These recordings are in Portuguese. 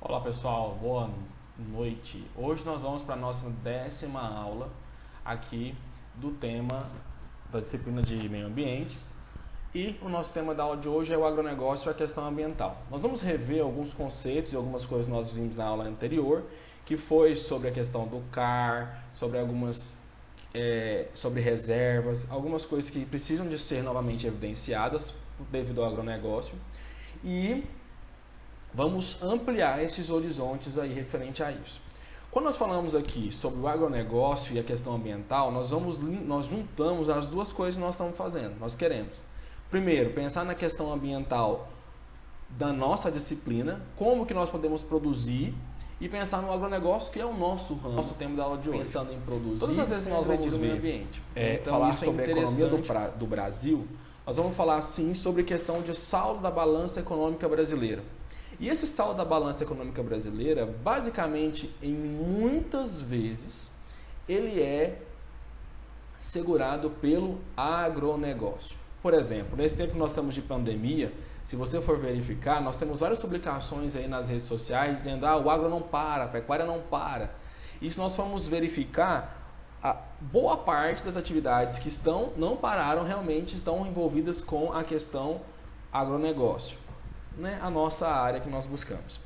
Olá pessoal, boa noite. Hoje nós vamos para a nossa 10ª aula aqui do tema da disciplina de meio ambiente e o nosso tema da aula de hoje é o agronegócio e a questão ambiental. Nós vamos rever alguns conceitos e algumas coisas que nós vimos na aula anterior, que foi sobre a questão do CAR, sobre sobre reservas, algumas coisas que precisam de ser novamente evidenciadas devido ao agronegócio e vamos ampliar esses horizontes aí referente a isso. Quando nós falamos aqui sobre o agronegócio e a questão ambiental, nós juntamos as duas coisas que nós estamos fazendo, nós queremos. Primeiro, pensar na questão ambiental da nossa disciplina, como que nós podemos produzir, e pensar no agronegócio, que é o nosso ramo, nosso tema da aula de hoje. Pensando em produzir, todas as vezes que nós vamos ver ambiente. Então, falar sobre a economia do Brasil, nós vamos falar sim sobre a questão de saldo da balança econômica brasileira. E esse saldo da balança econômica brasileira, basicamente, em muitas vezes, ele é segurado pelo agronegócio. Por exemplo, nesse tempo que nós estamos de pandemia, se você for verificar, nós temos várias publicações aí nas redes sociais dizendo o agro não para, a pecuária não para. E se nós formos verificar, a boa parte das atividades que não pararam realmente estão envolvidas com a questão agronegócio. Né, a nossa área que nós buscamos.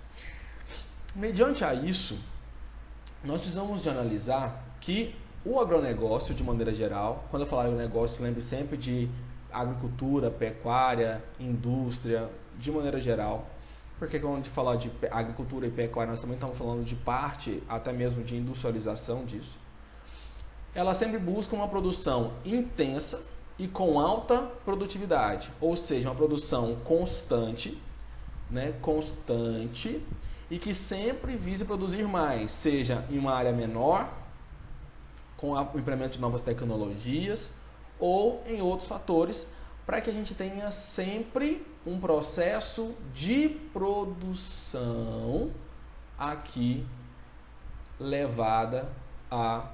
Mediante a isso, nós precisamos de analisar que o agronegócio, de maneira geral, quando eu falar agronegócio, lembre sempre de agricultura, pecuária, indústria, de maneira geral, porque quando a gente fala de agricultura e pecuária, nós também estamos falando de parte, até mesmo de industrialização disso. Ela sempre busca uma produção intensa e com alta produtividade, ou seja, uma produção constante, e que sempre vise produzir mais, seja em uma área menor, com o implemento de novas tecnologias ou em outros fatores, para que a gente tenha sempre um processo de produção aqui levada a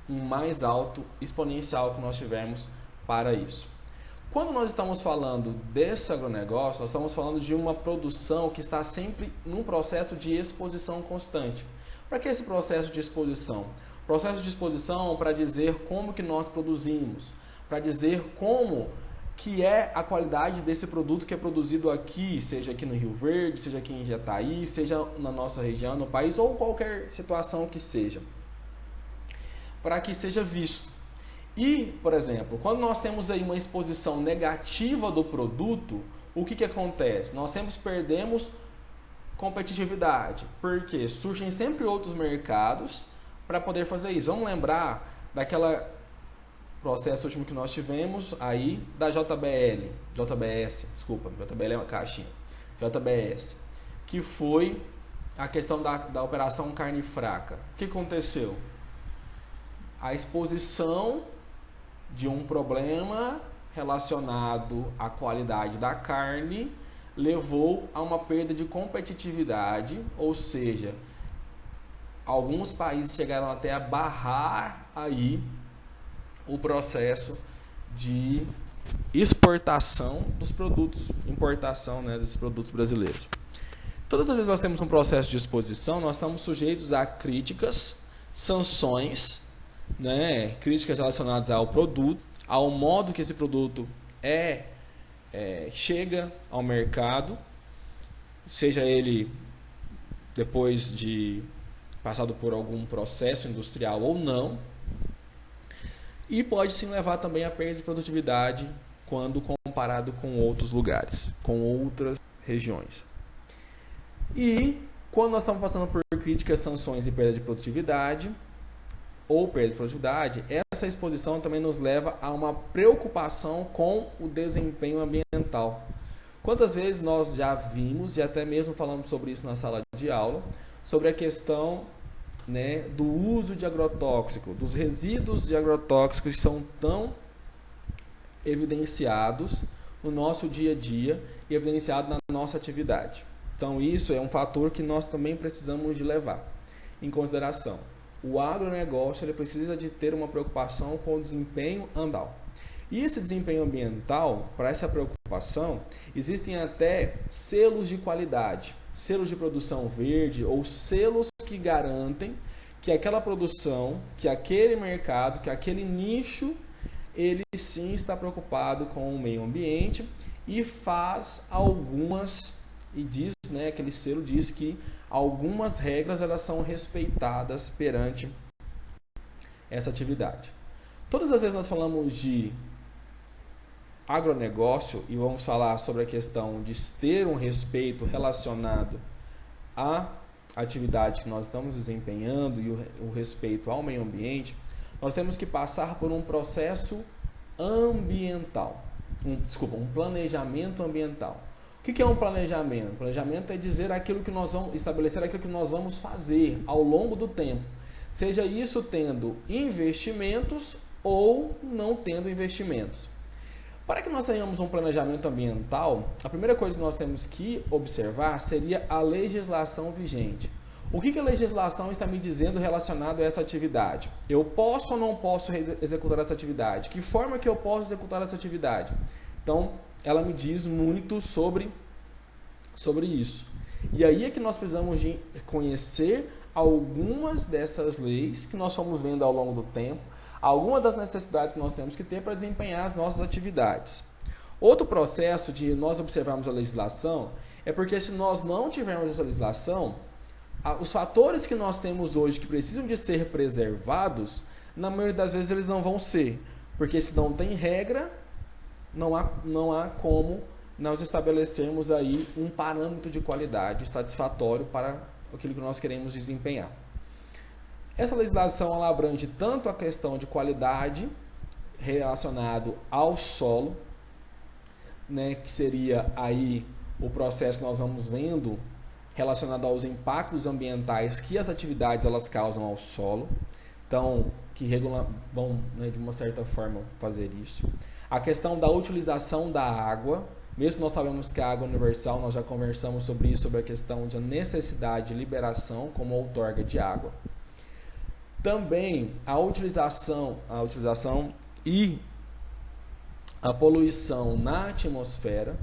um mais alto exponencial que nós tivermos para isso. Quando nós estamos falando desse agronegócio, nós estamos falando de uma produção que está sempre num processo de exposição constante. Para que esse processo de exposição? Processo de exposição para dizer como que nós produzimos, para dizer como que é a qualidade desse produto que é produzido aqui, seja aqui no Rio Verde, seja aqui em Jataí, seja na nossa região, no país ou qualquer situação que seja, para que seja visto. E, por exemplo, quando nós temos aí uma exposição negativa do produto, o que acontece? Nós sempre perdemos competitividade, porque surgem sempre outros mercados para poder fazer isso. Vamos lembrar daquela processo último que nós tivemos aí da JBS, JBL é uma caixinha, JBS, que foi a questão da operação carne fraca. O que aconteceu? A exposição de um problema relacionado à qualidade da carne levou a uma perda de competitividade, ou seja, alguns países chegaram até a barrar aí o processo de exportação dos produtos, importação dos produtos brasileiros. Todas as vezes que nós temos um processo de exposição, nós estamos sujeitos a críticas, sanções, críticas relacionadas ao produto, ao modo que esse produto chega ao mercado, seja ele depois de passado por algum processo industrial ou não, e pode sim levar também a perda de produtividade quando comparado com outros lugares, com outras regiões. E quando nós estamos passando por críticas, sanções e perda de produtividade, essa exposição também nos leva a uma preocupação com o desempenho ambiental. Quantas vezes nós já vimos, e até mesmo falamos sobre isso na sala de aula, sobre a questão do uso de agrotóxico, dos resíduos de agrotóxicos que são tão evidenciados no nosso dia a dia e evidenciado na nossa atividade. Então isso é um fator que nós também precisamos de levar em consideração. O agronegócio ele precisa de ter uma preocupação com o desempenho ambiental. E esse desempenho ambiental, para essa preocupação, existem até selos de qualidade. selos de produção verde ou selos que garantem que aquela produção, que aquele mercado, que aquele nicho, ele sim está preocupado com o meio ambiente e faz algumas, e diz, né, aquele selo diz que algumas regras elas são respeitadas perante essa atividade. Todas as vezes nós falamos de agronegócio e vamos falar sobre a questão de ter um respeito relacionado à atividade que nós estamos desempenhando e o respeito ao meio ambiente, nós temos que passar por um processo ambiental, um planejamento ambiental. O que é um planejamento? Planejamento é dizer aquilo que nós vamos estabelecer, aquilo que nós vamos fazer ao longo do tempo, seja isso tendo investimentos ou não tendo investimentos. Para que nós tenhamos um planejamento ambiental, a primeira coisa que nós temos que observar seria a legislação vigente. O que a legislação está me dizendo relacionado a essa atividade? Eu posso ou não posso executar essa atividade? Que forma que eu posso executar essa atividade? Então, ela me diz muito sobre isso. E aí é que nós precisamos de conhecer algumas dessas leis que nós fomos vendo ao longo do tempo, algumas das necessidades que nós temos que ter para desempenhar as nossas atividades. Outro processo de nós observarmos a legislação é porque se nós não tivermos essa legislação, os fatores que nós temos hoje que precisam de ser preservados, na maioria das vezes eles não vão ser, porque se não tem regra, não há como nós estabelecermos aí um parâmetro de qualidade satisfatório para aquilo que nós queremos desempenhar. Essa legislação ela abrange tanto a questão de qualidade relacionado ao solo, né, que seria aí o processo que nós vamos vendo relacionado aos impactos ambientais que as atividades elas causam ao solo, então que vão, né, de uma certa forma fazer isso. A questão da utilização da água, mesmo nós sabemos que a água é universal, nós já conversamos sobre isso, sobre a questão de necessidade de liberação como outorga de água. Também a utilização e a poluição na atmosfera,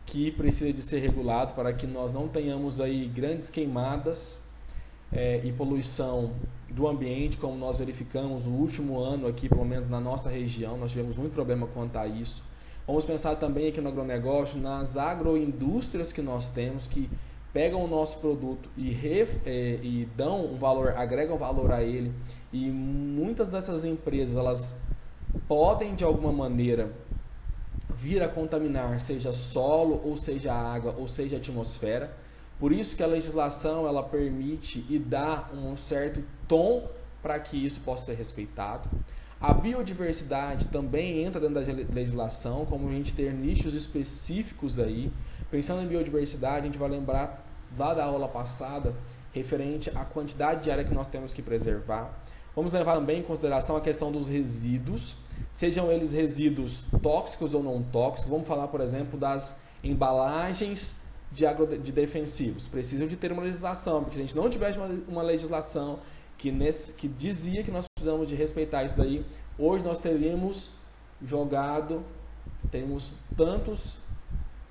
que precisa de ser regulado para que nós não tenhamos aí grandes queimadas e poluição do ambiente, como nós verificamos no último ano aqui, pelo menos na nossa região, nós tivemos muito problema quanto a isso. Vamos pensar também aqui no agronegócio, nas agroindústrias que nós temos, que pegam o nosso produto e dão um valor, agregam valor a ele, e muitas dessas empresas elas podem de alguma maneira vir a contaminar, seja solo, ou seja água, ou seja atmosfera. Por isso que a legislação ela permite e dá um certo tom para que isso possa ser respeitado. A biodiversidade também entra dentro da legislação, como a gente ter nichos específicos aí. Pensando em biodiversidade, a gente vai lembrar lá da aula passada, referente à quantidade de área que nós temos que preservar. Vamos levar também em consideração a questão dos resíduos, sejam eles resíduos tóxicos ou não tóxicos. Vamos falar, por exemplo, das embalagens de defensivos. Precisam de ter uma legislação, porque se a gente não tivesse uma legislação que dizia que nós precisamos de respeitar isso daí, hoje nós teríamos temos tantos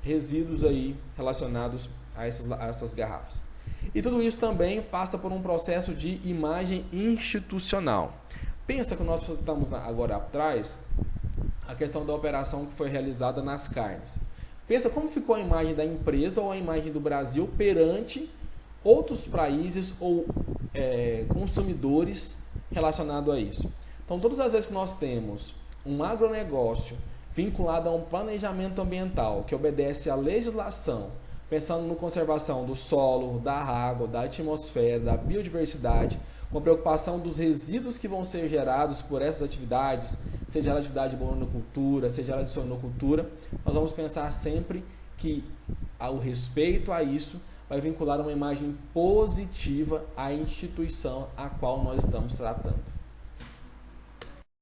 resíduos aí relacionados a essas garrafas. E tudo isso também passa por um processo de imagem institucional. Pensa que nós estamos agora atrás a questão da operação que foi realizada nas carnes. Pensa como ficou a imagem da empresa ou a imagem do Brasil perante outros países ou consumidores relacionado a isso. Então, todas as vezes que nós temos um agronegócio vinculado a um planejamento ambiental que obedece à legislação, pensando na conservação do solo, da água, da atmosfera, da biodiversidade, com a preocupação dos resíduos que vão ser gerados por essas atividades, seja ela atividade de bovinocultura, seja ela de suinocultura, nós vamos pensar sempre que o respeito a isso vai vincular uma imagem positiva à instituição a qual nós estamos tratando.